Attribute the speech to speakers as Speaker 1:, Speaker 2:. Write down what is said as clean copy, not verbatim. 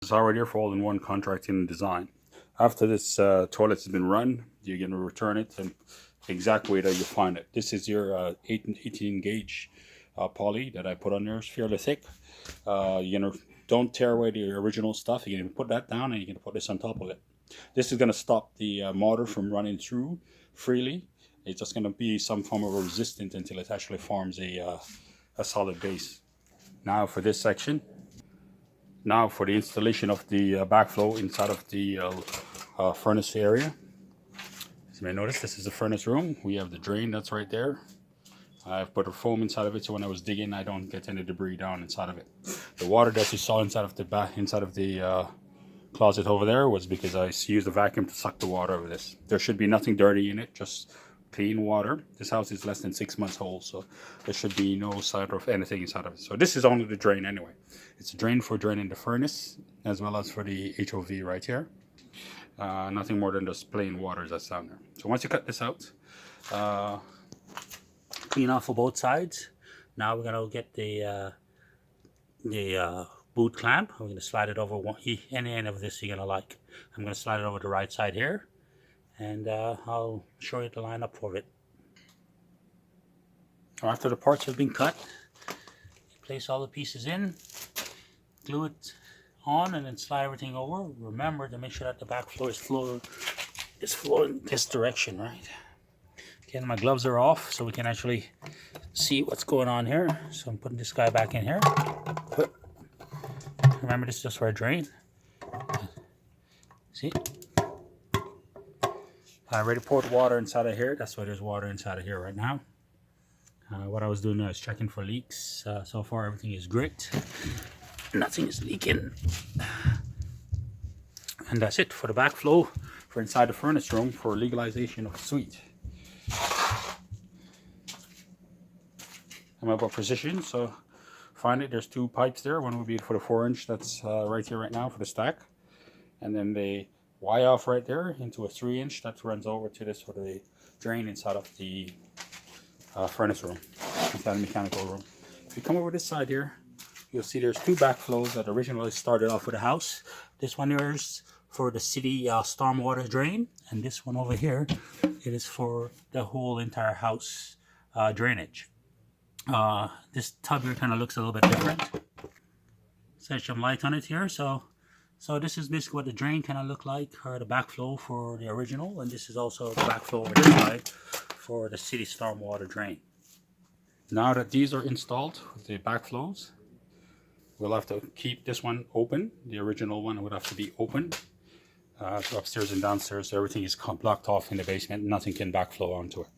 Speaker 1: It's already here for all-in-one contracting and design. After this toilet has been run, you're going to return it in the exact way that you find it. This is your 18 gauge poly that I put on there. It's fairly thick. Don't tear away the original stuff. You're going to put that down and you're going to put this on top of it. This is going to stop the motor from running through freely. It's just going to be some form of resistance until it actually forms a solid base. Now for this section. Now for the installation of the backflow inside of the furnace area. As you may notice, this is the furnace room. We have the drain that's right there. I've put a foam inside of it so when I was digging I don't get any debris down inside of it. The water that you saw inside of the closet over there was because I used a vacuum to suck the water out of this. There should be nothing dirty in it, just clean water. This house is less than 6 months old, so there should be no sign of anything inside of it. So this is only the drain anyway. It's a drain for draining the furnace as well as for the HOV right here. Nothing more than just plain water that's down there. So once you cut this out, clean off of both sides. Now we're gonna get the boot clamp. I'm gonna slide it over any end of this you're gonna like. I'm gonna slide it over the right side here, and I'll show you the lineup for it. After the parts have been cut, place all the pieces in, glue it on, and then slide everything over. Remember to make sure that the backflow is flowing this direction, right? Again, my gloves are off so we can actually see what's going on here. So I'm putting this guy back in here. Remember, this is just for a drain. See? I already poured water inside of here. That's why there's water inside of here right now. What I was doing now is checking for leaks. So far everything is great. Nothing is leaking. And that's it for the backflow for inside the furnace room for legalization of suite. I'm about precision, so find it. There's two pipes there. One will be for the 4-inch that's right here right now for the stack, and then the Y off right there into a 3-inch that runs over to this for the drain inside of the furnace room, inside the mechanical room. If you come over this side here, you'll see there's two backflows that originally started off with the house. This one here is for the city stormwater drain, and this one over here, it is for the whole entire house drainage. This tub here kind of looks a little bit different. Set some light on it here. So this is basically what the drain kind of look like, or the backflow for the original, and this is also the backflow over this side for the city stormwater drain. Now that these are installed with the backflows, we'll have to keep this one open. The original one would have to be open. So upstairs and downstairs, so everything is blocked off in the basement. Nothing can backflow onto it.